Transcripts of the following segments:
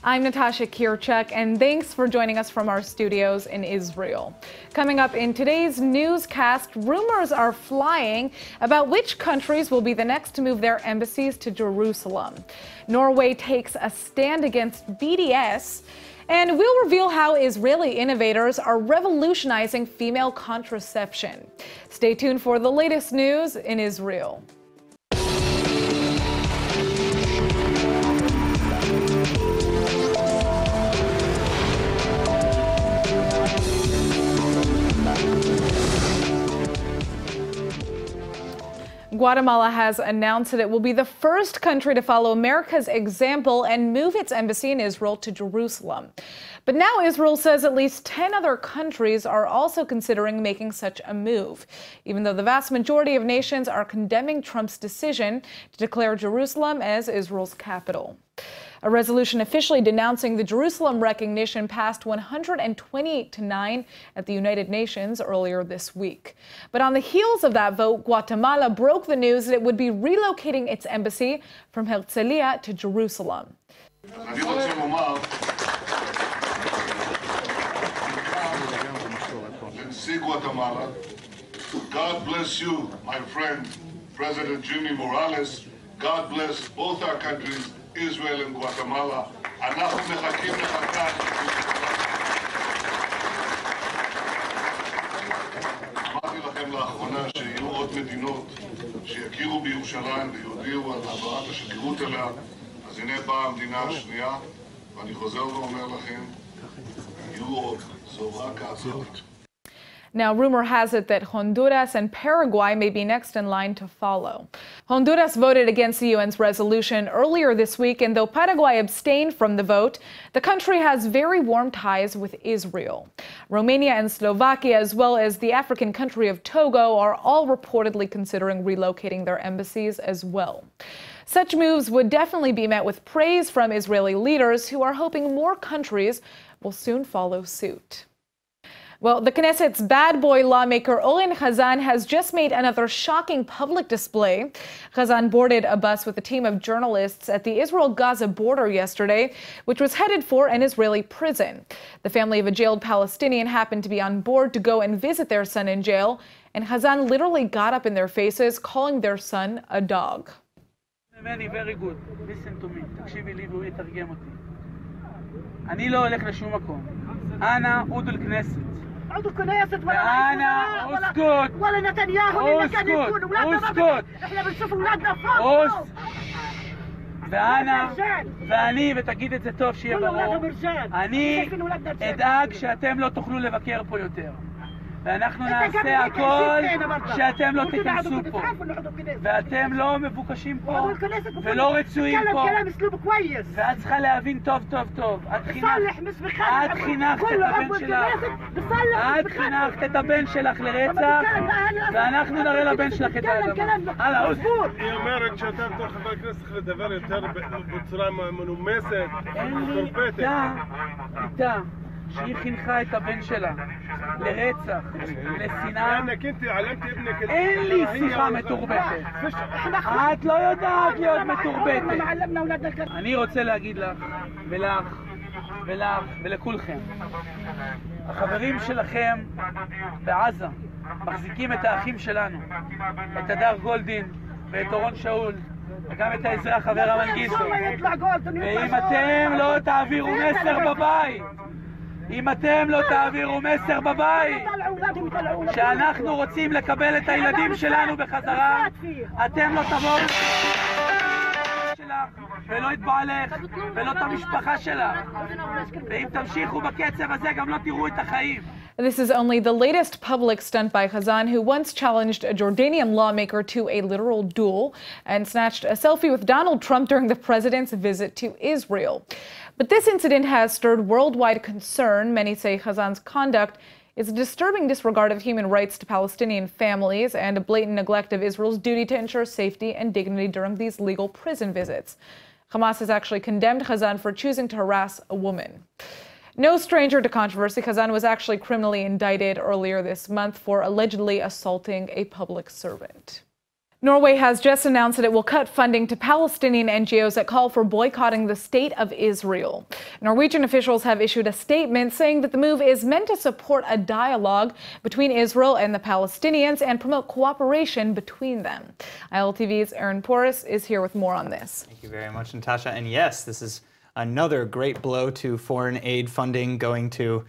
I'm Natasha Kirchuk, and thanks for joining us from our studios in Israel. Coming up in today's newscast, rumors are flying about which countries will be the next to move their embassies to Jerusalem. Norway takes a stand against B.D.S., and we'll reveal how Israeli innovators are revolutionizing female contraception. Stay tuned for the latest news in Israel. Guatemala has announced that it will be the first country to follow America's example and move its embassy in Israel to Jerusalem. But now Israel says at least 10 other countries are also considering making such a move, even though the vast majority of nations are condemning Trump's decision to declare Jerusalem as Israel's capital. A resolution officially denouncing the Jerusalem recognition passed 128-9 at the United Nations earlier this week. But on the heels of that vote, Guatemala broke the news that it would be relocating its embassy from Herzliya to Jerusalem. Guatemala, God bless you, my friend, President Jimmy Morales. God bless both our countries, Israel and Guatemala. אנחנו מחכים לך כאן. אמרתי לכם לאחרונה שיהיו עוד מדינות שיכירו בירושלים ויודיעו על העברת השגרירות אליה. אז הנה באה המדינה השנייה, ואני חוזר ואומר לכם, יהיו עוד, זו רק ההתחלה. Now, rumor has it that Honduras and Paraguay may be next in line to follow. Honduras voted against the UN's resolution earlier this week, and though Paraguay abstained from the vote, the country has very warm ties with Israel. Romania and Slovakia, as well as the African country of Togo, are all reportedly considering relocating their embassies as well. Such moves would definitely be met with praise from Israeli leaders who are hoping more countries will soon follow suit. Well, the Knesset's Badboy lawmaker Oren Chazan has just made another shocking public display. Chazan boarded a bus with a team of journalists at the Israel-Gaza border yesterday, which was headed for an Israeli prison. The family of a jailed Palestinian happened to be on board to go and visit their son in jail, and Chazan literally got up in their faces, calling their son a dog. Very good. Listen to me. תקשיבי לי והוא יתרגם אותי. אני לא הולך לשום מקום. أنا عضو الكنيست. عضو كنيست ولا اسكت ولا نتنياهو اللي كان يكون اولادنا احنا بنشوف اولادنا فوق ואני ותגיד את זה טוב שיהיה ברור, אני אדאג שאתם לא תוכלו לבקר פה יותר, ואנחנו נעשה הכל שאתם לא תיכנסו פה, ואתם לא מבוקשים פה ולא רצויים פה, ואת צריכה להבין טוב טוב טוב, את חינכת את הבן שלך לרצח, ואנחנו נראה לבן שלך את האדמה. הלאה, עוזבו. היא אומרת שאתה בתור חבר הכנסת צריך לדבר יותר בצורה מנומסת, מתורפתת. איתה שהיא חינכה את הבן שלה לרצח, לשנאה. אין לי שיחה מתורבתת. את לא יודעת להיות מתורבתת. אני רוצה להגיד לך ולך ולכולכם, החברים שלכם בעזה מחזיקים את האחים שלנו, את הדר גולדין ואת אורון שאול וגם את האזרח חבר המנגיסו, ואם אתם לא תעבירו מסר בבית, אם אתם לא תעבירו מסר בבית שאנחנו רוצים לקבל את הילדים שלנו בחזרה, אתם לא תבואו שלך ולא את בעלך ולא את המשפחה שלך, ואם תמשיכו בקצב הזה גם לא תראו את החיים. This is only the latest public stunt by Chazan, who once challenged a Jordanian lawmaker to a literal duel and snatched a selfie with Donald Trump during the president's visit to Israel. But this incident has stirred worldwide concern. Many say Chazan's conduct is a disturbing disregard of human rights to Palestinian families and a blatant neglect of Israel's duty to ensure safety and dignity during these legal prison visits. Hamas has actually condemned Chazan for choosing to harass a woman. No stranger to controversy, Chazan was actually criminally indicted earlier this month for allegedly assaulting a public servant. Norway has just announced that it will cut funding to Palestinian NGOs that call for boycotting the state of Israel. Norwegian officials have issued a statement saying that the move is meant to support a dialogue between Israel and the Palestinians and promote cooperation between them. ILTV's Aaron Porras is here with more on this. Thank you very much, Natasha. And yes, this is another great blow to foreign aid funding going to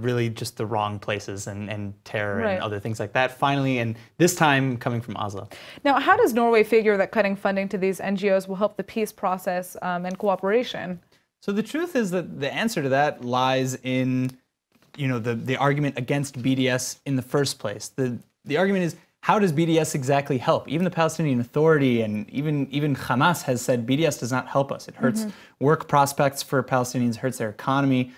really just the wrong places and terror and other things like that, finally, and this time coming from Oslo. Now, how does Norway figure that cutting funding to these NGOs will help the peace process and cooperation? So the truth is that the answer to that lies in, the argument against B.D.S. in the first place. The argument is, how does B.D.S. exactly help? Even the Palestinian Authority and even Hamas has said B.D.S. does not help us. It hurts work prospects for Palestinians, hurts their economy.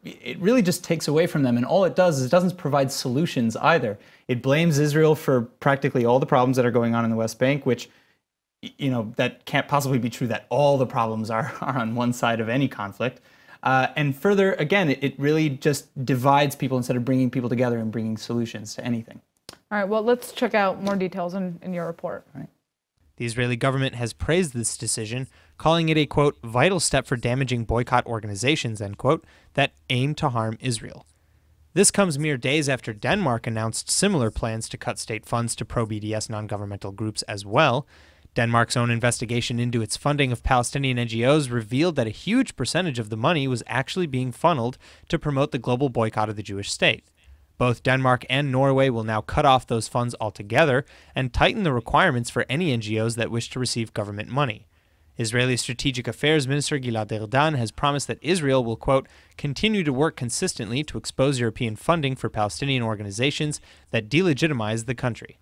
It really just takes away from them, and all it does is it doesn't provide solutions either. It blames Israel for practically all the problems that are going on in the West Bank, which, that can't possibly be true, that all the problems are on one side of any conflict. And further, again, it really just divides people instead of bringing people together and bringing solutions to anything. All right, well, let's check out more details in your report. All right. The Israeli government has praised this decision, calling it a, quote, vital step for damaging boycott organizations, end quote, that aim to harm Israel. This comes mere days after Denmark announced similar plans to cut state funds to pro-BDS non-governmental groups as well. Denmark's own investigation into its funding of Palestinian NGOs revealed that a huge percentage of the money was actually being funneled to promote the global boycott of the Jewish state. Both Denmark and Norway will now cut off those funds altogether and tighten the requirements for any NGOs that wish to receive government money. Israeli Strategic Affairs Minister Gilad Erdan has promised that Israel will, quote, continue to work consistently to expose European funding for Palestinian organizations that delegitimize the country.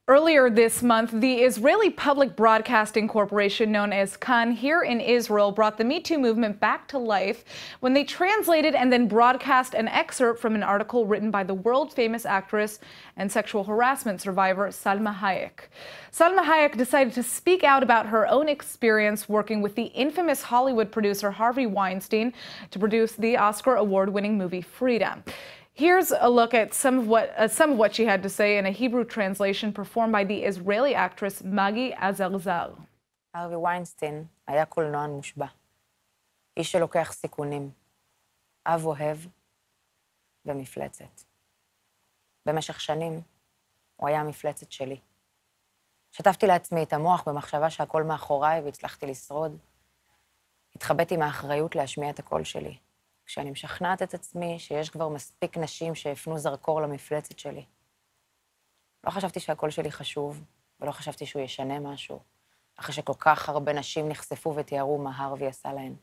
Earlier this month, the Israeli Public Broadcasting Corporation, known as Kan, here in Israel, brought the Me Too movement back to life when they translated and then broadcast an excerpt from an article written by the world-famous actress and sexual harassment survivor Salma Hayek. Salma Hayek decided to speak out about her own experience working with the infamous Hollywood producer Harvey Weinstein to produce the Oscar award-winning movie Frida. Here's a look at some of what she had to say in a Hebrew translation performed by the Israeli actress Maggie Azalzal. הרווי ויינסטיין היה קולנוען מושבע. איש שלוקח סיכונים. אב אוהב ומפלצת. במשך שנים הוא היה המפלצת שלי. שטפתי לעצמי את המוח במחשבה שהכל מאחוריי והצלחתי לשרוד. התחבאתי מהאחריות להשמיע את הקול שלי. כשאני משכנעת את עצמי שיש כבר מספיק נשים שהפנו זרקור למפלצת שלי. לא חשבתי שהקול שלי חשוב, ולא חשבתי שהוא ישנה משהו, אחרי שכל כך הרבה נשים נחשפו ותיארו מה הרווי עשה להן.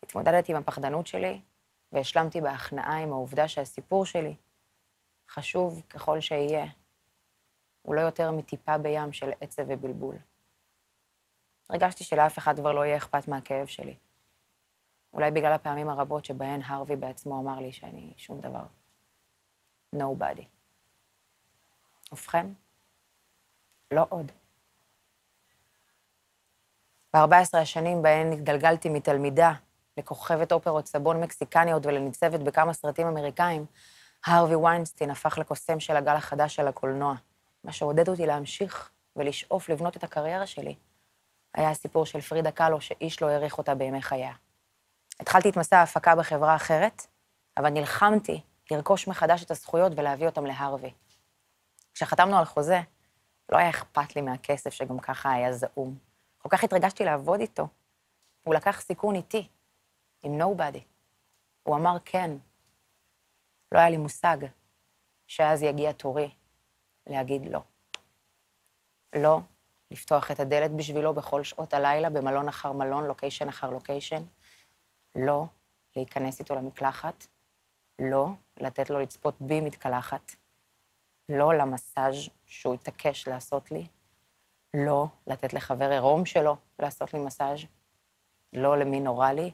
התמודדתי עם הפחדנות שלי, והשלמתי בהכנעה עם העובדה שהסיפור שלי, חשוב ככל שיהיה, הוא לא יותר מטיפה בים של עצב ובלבול. הרגשתי שלאף אחד כבר לא יהיה אכפת מהכאב שלי. אולי בגלל הפעמים הרבות שבהן הרווי בעצמו אמר לי שאני שום דבר. Nobody. ובכן, לא עוד. ב-14 השנים בהן התגלגלתי מתלמידה לכוכבת אופרות סבון מקסיקניות ולניצבת בכמה סרטים אמריקאים, הרווי ויינסטיין הפך לקוסם של הגל החדש של הקולנוע. מה שעודד אותי להמשיך ולשאוף לבנות את הקריירה שלי, היה הסיפור של פרידה קאלו שאיש לא העריך אותה בימי חייה. התחלתי את מסע ההפקה בחברה אחרת, אבל נלחמתי לרכוש מחדש את הזכויות ולהביא אותם להרווי. כשחתמנו על חוזה, לא היה אכפת לי מהכסף שגם ככה היה זעום. כל כך התרגשתי לעבוד איתו. הוא לקח סיכון איתי, עם nobody. הוא אמר כן. לא היה לי מושג שאז יגיע תורי להגיד לא. לא לפתוח את הדלת בשבילו בכל שעות הלילה, במלון אחר מלון, לוקיישן אחר לוקיישן. לא להיכנס איתו למקלחת, לא לתת לו לצפות בי מתקלחת, לא למסאז' שהוא התעקש לעשות לי, לא לתת לחבר עירום שלו לעשות לי מסאז', לא למין אוראלי,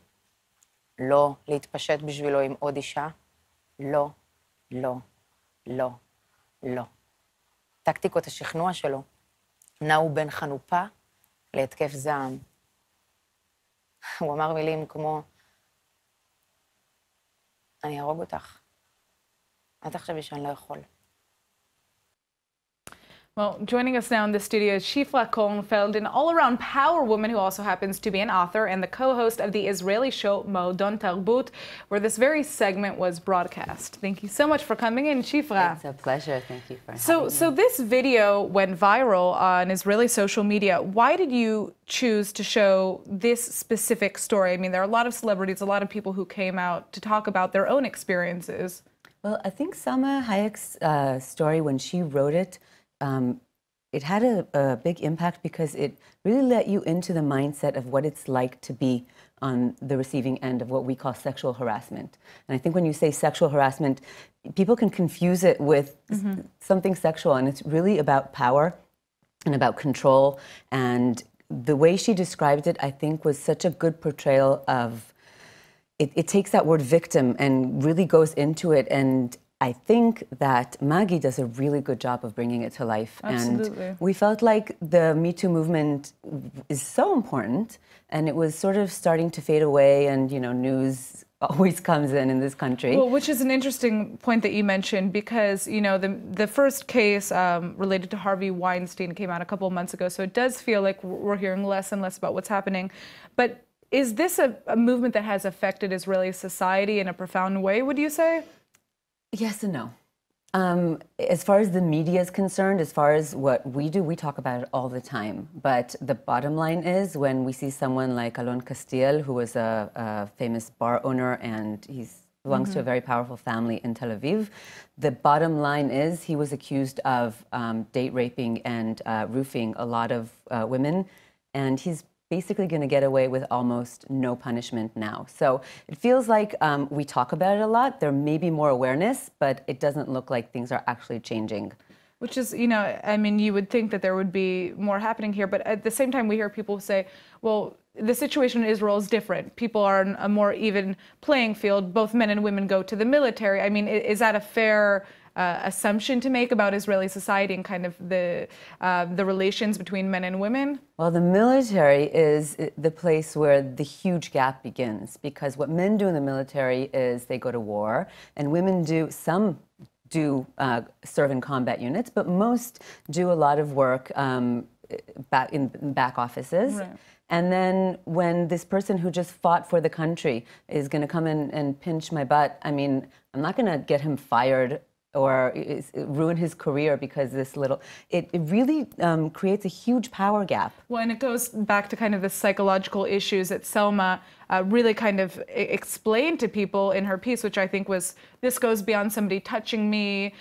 לא להתפשט בשבילו עם עוד אישה, לא, לא, לא, לא. טקטיקות השכנוע שלו נעו בין חנופה להתקף זעם. הוא אמר מילים כמו, אני ארוג אותך. אל תחשבי שאני לא יכול. Well, joining us now in the studio is Shifra Kornfeld, an all-around power woman who also happens to be an author and the co-host of the Israeli show Moadon Tarbut, where this very segment was broadcast. Thank you so much for coming in, Shifra. It's a pleasure. Thank you for having me. So this video went viral on Israeli social media. Why did you choose to show this specific story? I mean, there are a lot of celebrities, a lot of people who came out to talk about their own experiences. Well, I think Salma Hayek's story, when she wrote it, it had a big impact because it really let you into the mindset of what it's like to be on the receiving end of what we call sexual harassment. And I think when you say sexual harassment, people can confuse it with something sexual, and it's really about power and about control. And the way she described it, I think, was such a good portrayal of it takes that word victim and really goes into it. And I think that Maggie does a really good job of bringing it to life. Absolutely. And we felt like the Me Too movement is so important, and it was sort of starting to fade away, and, you know, news always comes in this country. Well, which is an interesting point that you mentioned, because, you know, the first case related to Harvey Weinstein came out a couple of months ago, so it does feel like we're hearing less and less about what's happening. But is this a movement that has affected Israeli society in a profound way, would you say? Yes and no. As far as the media is concerned, as far as what we do, we talk about it all the time. But the bottom line is, when we see someone like Alon Castiel, who was a famous bar owner, and he belongs to a very powerful family in Tel Aviv, the bottom line is he was accused of date raping and roofing a lot of women, and he's basically going to get away with almost no punishment now. So it feels like we talk about it a lot. There may be more awareness, but it doesn't look like things are actually changing. Which is, you know, I mean, you would think that there would be more happening here, but at the same time we hear people say, well, the situation in Israel is different. People are on a more even playing field. Both men and women go to the military. I mean, is that a fair assumption to make about Israeli society and kind of the relations between men and women? Well, the military is the place where the huge gap begins, because what men do in the military is they go to war, and women do, some do serve in combat units, but most do a lot of work back in back offices. Right. And then when this person who just fought for the country is going to come in and pinch my butt, I mean, I'm not going to get him fired or ruin his career because this little, it really creates a huge power gap. Well, and it goes back to kind of the psychological issues that Salma really kind of explained to people in her piece, which I think was, this goes beyond somebody touching me,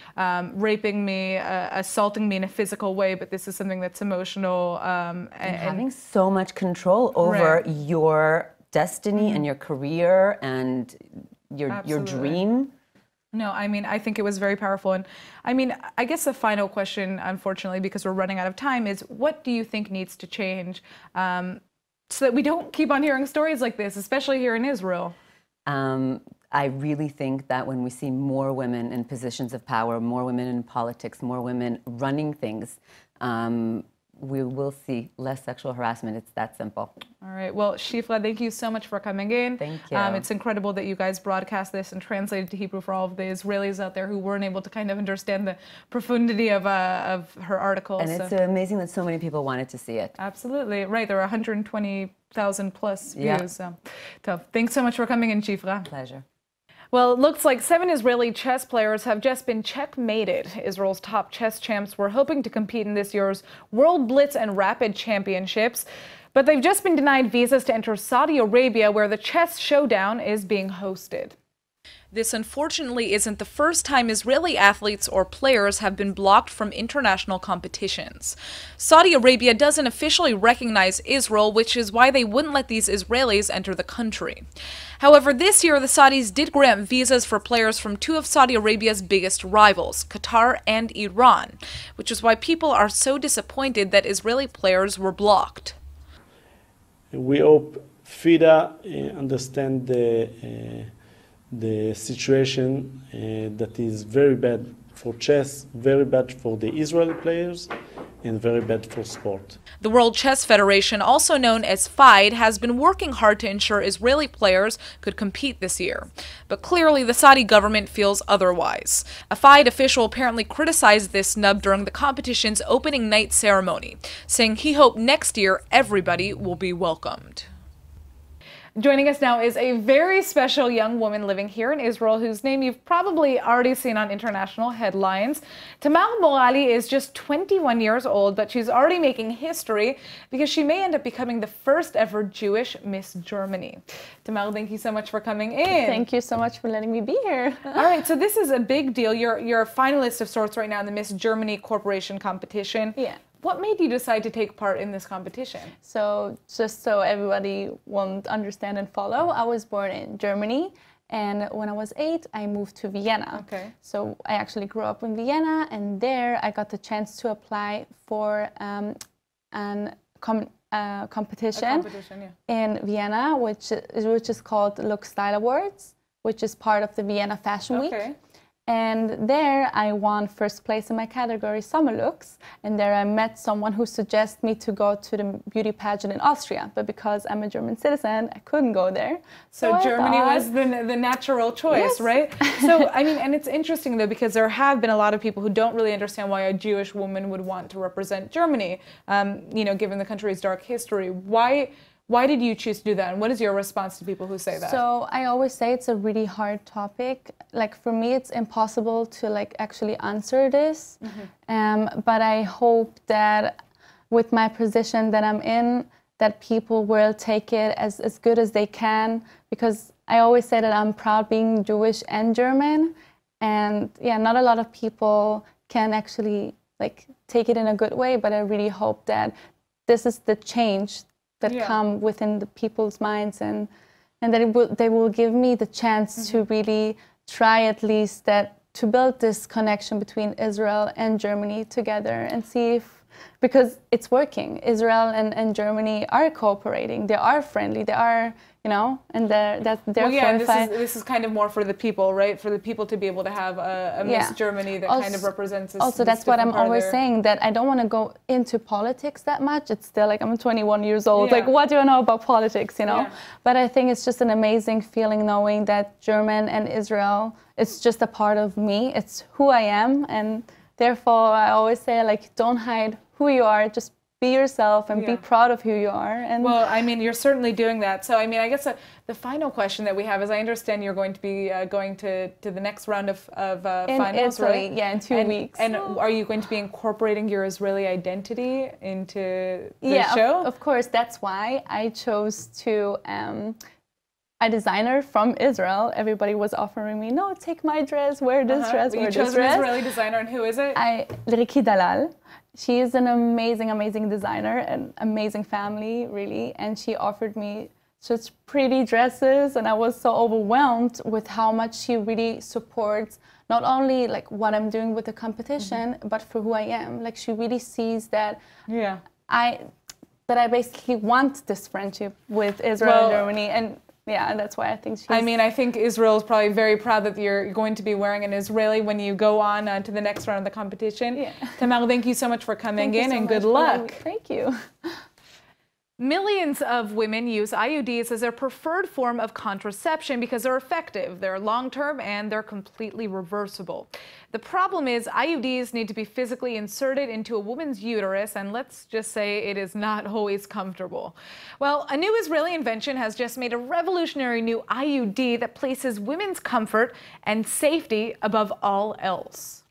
raping me, assaulting me in a physical way, but this is something that's emotional. And having so much control over your destiny and your career and your dream. No, I mean, I think it was very powerful. And I mean, I guess the final question, unfortunately, because we're running out of time, is what do you think needs to change so that we don't keep on hearing stories like this, especially here in Israel? I really think that when we see more women in positions of power, more women in politics, more women running things, we will see less sexual harassment. It's that simple. All right. Well, Shifra, thank you so much for coming in. Thank you. It's incredible that you guys broadcast this and translated to Hebrew for all of the Israelis out there who weren't able to kind of understand the profundity of her article. And it's amazing that so many people wanted to see it. Absolutely. Right. There are 120,000 plus views. So thanks so much for coming in, Shifra. Pleasure. Well, it looks like 7 Israeli chess players have just been checkmated. Israel's top chess champs were hoping to compete in this year's World Blitz and Rapid Championships, but they've just been denied visas to enter Saudi Arabia, where the chess showdown is being hosted. This unfortunately isn't the first time Israeli athletes or players have been blocked from international competitions. Saudi Arabia doesn't officially recognize Israel, which is why they wouldn't let these Israelis enter the country. However, this year the Saudis did grant visas for players from 2 of Saudi Arabia's biggest rivals, Qatar and Iran, which is why people are so disappointed that Israeli players were blocked. We hope FIDA understand the situation that is very bad for chess, very bad for the Israeli players, and very bad for sport. The World Chess Federation, also known as FIDE, has been working hard to ensure Israeli players could compete this year. But clearly the Saudi government feels otherwise. A FIDE official apparently criticized this snub during the competition's opening night ceremony, saying he hoped next year everybody will be welcomed. Joining us now is a very special young woman living here in Israel whose name you've probably already seen on international headlines. Tamar Morali is just 21 years old, but she's already making history because she may end up becoming the first ever Jewish Miss Germany. Tamar, thank you so much for coming in. Thank you so much for letting me be here. All right, so this is a big deal. You're a finalist of sorts right now in the Miss Germany Corporation competition. Yeah. What made you decide to take part in this competition? So just so everybody won't understand and follow, I was born in Germany, and when I was 8, I moved to Vienna. Okay. So I actually grew up in Vienna, and there I got the chance to apply for competition in Vienna, which is called Look Style Awards, which is part of the Vienna Fashion Week. And there I won first place in my category, Summer Looks. And there I met someone who suggested me to go to the beauty pageant in Austria. But because I'm a German citizen, I couldn't go there. So Germany was the natural choice, right? So, I mean, and it's interesting though, because there have been a lot of people who don't really understand why a Jewish woman would want to represent Germany, you know, given the country's dark history. Why did you choose to do that? And what is your response to people who say that? So I always say it's a really hard topic. Like for me, it's impossible to like actually answer this. But I hope that with my position that I'm in, that people will take it as good as they can. Because I always say that I'm proud being Jewish and German. And yeah, not a lot of people can actually like take it in a good way. But I really hope that this is the change that come within the people's minds, and that they will give me the chance to really try at least to build this connection between Israel and Germany together and see if, because it's working. Israel and Germany are cooperating, they are friendly, they are, you know, and they're well, yeah, this is kind of more for the people, right? For the people to be able to have a Miss Germany that kind of represents this. Also, that's what I'm always saying, that I don't want to go into politics that much. It's still like, I'm 21 years old. Like, what do I know about politics, you know? But I think it's just an amazing feeling knowing that German and Israel, it's just a part of me. It's who I am. And therefore, I always say, like, don't hide who you are. Just be yourself and be proud of who you are. And well, I mean, you're certainly doing that. So, I mean, I guess the final question that we have is, I understand you're going to be going to the next round of finals, Italy, right? Yeah, in 2 weeks. And are you going to be incorporating your Israeli identity into the show? Yeah, of course. That's why I chose to a designer from Israel. Everybody was offering me, no, take my dress, wear this dress, wear this dress. You chose an Israeli designer, and who is it? Riki Dalal. She is an amazing, amazing designer, an amazing family, really. And she offered me such pretty dresses, and I was so overwhelmed with how much she really supports not only like what I'm doing with the competition, but for who I am. Like, she really sees that I basically want this friendship with Israel and Germany. And yeah, and that's why I think she's... I mean, I think Israel is probably very proud that you're going to be wearing an Israeli when you go on to the next round of the competition. Tamar, thank you so much for coming in, and good luck. Thank you. Millions of women use IUDs as their preferred form of contraception because they're effective, they're long-term, and they're completely reversible. The problem is IUDs need to be physically inserted into a woman's uterus, and let's just say it is not always comfortable. Well, a new Israeli invention has just made a revolutionary new IUD that places women's comfort and safety above all else.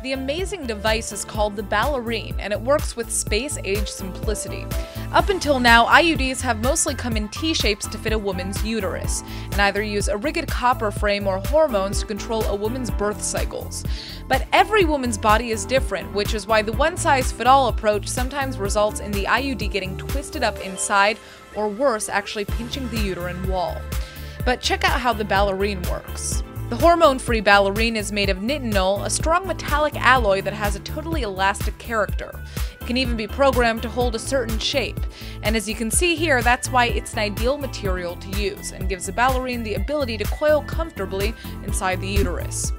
The amazing device is called the Ballerina, and it works with space-age simplicity. Up until now, IUDs have mostly come in T-shapes to fit a woman's uterus, and either use a rigid copper frame or hormones to control a woman's birth cycles. But every woman's body is different, which is why the one-size-fit-all approach sometimes results in the IUD getting twisted up inside, or worse, actually pinching the uterine wall. But check out how the Ballerina works. The hormone-free Ballerina is made of nitinol, a strong metallic alloy that has a totally elastic character. It can even be programmed to hold a certain shape. And as you can see here, that's why it's an ideal material to use, and gives the Ballerina the ability to coil comfortably inside the uterus.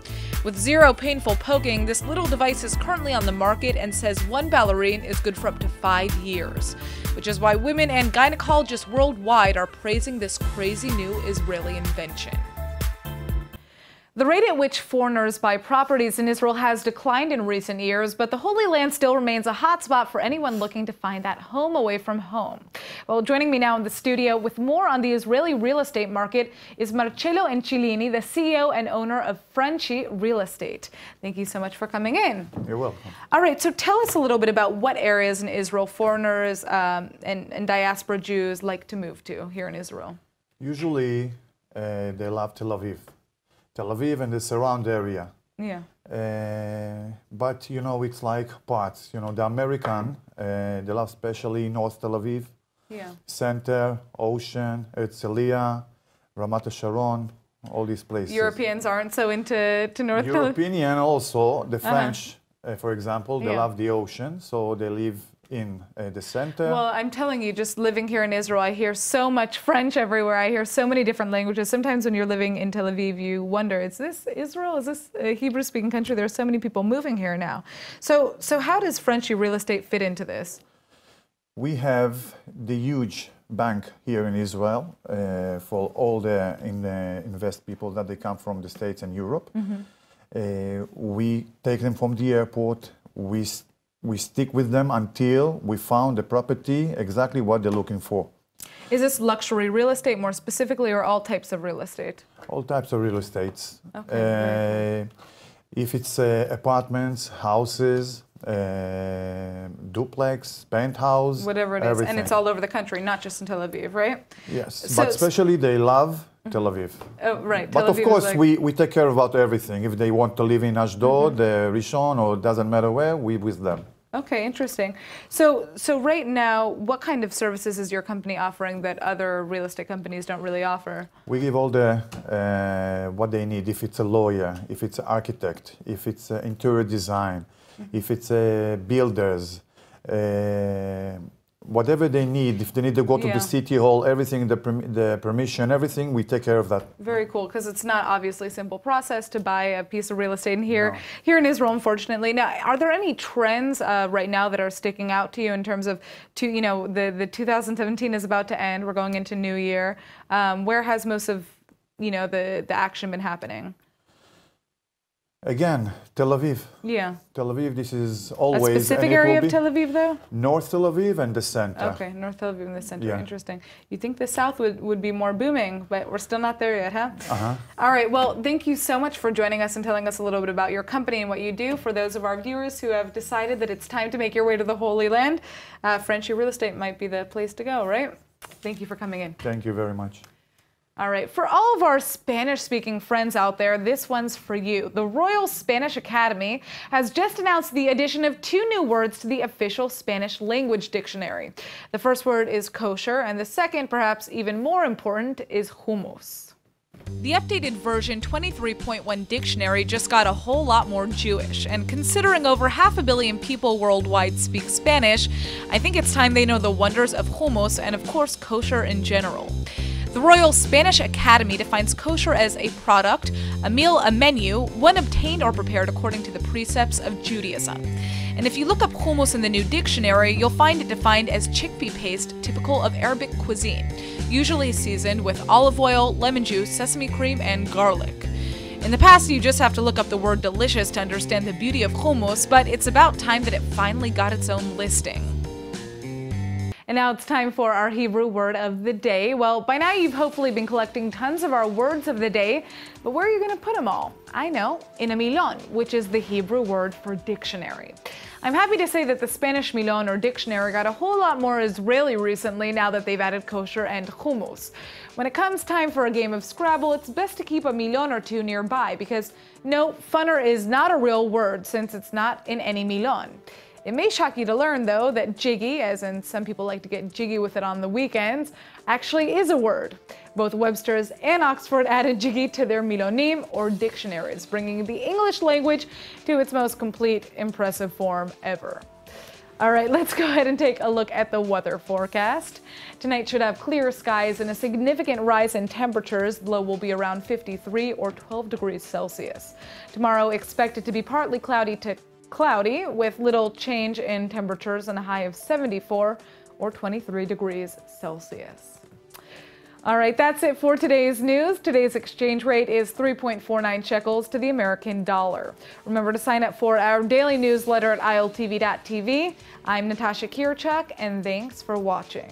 With zero painful poking, this little device is currently on the market and says one ballerine is good for up to 5 years, which is why women and gynecologists worldwide are praising this crazy new Israeli invention. The rate at which foreigners buy properties in Israel has declined in recent years, but the Holy Land still remains a hotspot for anyone looking to find that home away from home. Well, joining me now in the studio with more on the Israeli real estate market is Marcello Encilini, the CEO and owner of Frenchy Real Estate. Thank you so much for coming in. You're welcome. All right, so tell us a little bit about what areas in Israel foreigners and diaspora Jews like to move to here in Israel. Usually, they love Tel Aviv. Tel Aviv and the surround area. Yeah. But, you know, it's like parts. You know, the American, they love especially North Tel Aviv, yeah. Center, Ocean, Herzliya, Ramat HaSharon, all these places. Europeans aren't so into North Tel Aviv? European also, the French, for example, they yeah. love the ocean, so they live in the center. Well, I'm telling you, just living here in Israel, I hear so much French everywhere. I hear so many different languages. Sometimes when you're living in Tel Aviv, you wonder, is this Israel? Is this a Hebrew-speaking country? There are so many people moving here now. So how does Frenchy real estate fit into this? We have the huge bank here in Israel for all the invest people that they come from the States and Europe. Mm-hmm. We take them from the airport. We stick with them until we found the property exactly what they're looking for. Is this luxury real estate more specifically, or all types of real estate? All types of real estates. Okay. If it's apartments, houses, duplex, penthouse, whatever it is, everything. and it's all over the country, not just in Tel Aviv, right? Yes, So, but especially they love Tel Aviv. Oh, right. But Tel of Aviv course, is like... we take care about everything. If they want to live in Ashdod, Rishon, or doesn't matter where, we with them. Okay, interesting. So right now, what kind of services is your company offering that other real estate companies don't really offer? We give all the what they need. If it's a lawyer, if it's an architect, if it's interior design, if it's builders, whatever they need. If they need to go to Yeah. the city hall, everything, the permission, everything, we take care of that. Very cool, because it's not obviously a simple process to buy a piece of real estate here in Israel, unfortunately. Now, are there any trends right now that are sticking out to you in terms of, the 2017 is about to end, we're going into New Year. Where has most of, the action been happening? Again, Tel Aviv. Yeah. Tel Aviv, this is always... A specific area of Tel Aviv, though? North Tel Aviv and the center. Okay, North Tel Aviv and the center. Yeah. Interesting. You think the south would be more booming, but we're still not there yet, huh? Uh-huh. All right, well, thank you so much for joining us and telling us a little bit about your company and what you do. For those of our viewers who have decided that it's time to make your way to the Holy Land, Frenchy Real Estate might be the place to go, right? Thank you for coming in. Thank you very much. All right, for all of our Spanish-speaking friends out there, this one's for you. The Royal Spanish Academy has just announced the addition of 2 new words to the official Spanish language dictionary. The first word is kosher, and the second, perhaps even more important, is hummus. The updated version 23.1 dictionary just got a whole lot more Jewish, and considering over 500 million people worldwide speak Spanish, I think it's time they know the wonders of hummus and, of course, kosher in general. The Royal Spanish Academy defines kosher as a product, a meal, a menu, one obtained or prepared according to the precepts of Judaism. And if you look up hummus in the new dictionary, you'll find it defined as chickpea paste typical of Arabic cuisine, usually seasoned with olive oil, lemon juice, sesame cream, and garlic. In the past, you just have to look up the word delicious to understand the beauty of hummus, but it's about time that it finally got its own listing. And now it's time for our Hebrew word of the day. Well, by now you've hopefully been collecting tons of our words of the day, but where are you going to put them all? I know, in a milon, which is the Hebrew word for dictionary. I'm happy to say that the Spanish milon or dictionary got a whole lot more Israeli recently now that they've added kosher and hummus. When it comes time for a game of Scrabble, it's best to keep a milon or 2 nearby because no, funner is not a real word since it's not in any milon. It may shock you to learn, though, that jiggy, as in some people like to get jiggy with it on the weekends, actually is a word. Both Webster's and Oxford added jiggy to their milonim, or dictionaries, bringing the English language to its most complete, impressive form ever. All right, let's go ahead and take a look at the weather forecast. Tonight should have clear skies and a significant rise in temperatures. The low will be around 53 or 12 degrees Celsius. Tomorrow expected to be partly cloudy to cloudy with little change in temperatures and a high of 74 or 23 degrees Celsius. All right, that's it for today's news. Today's exchange rate is 3.49 shekels to the American dollar. Remember to sign up for our daily newsletter at iltv.tv. I'm Natasha Kirchuk, and thanks for watching.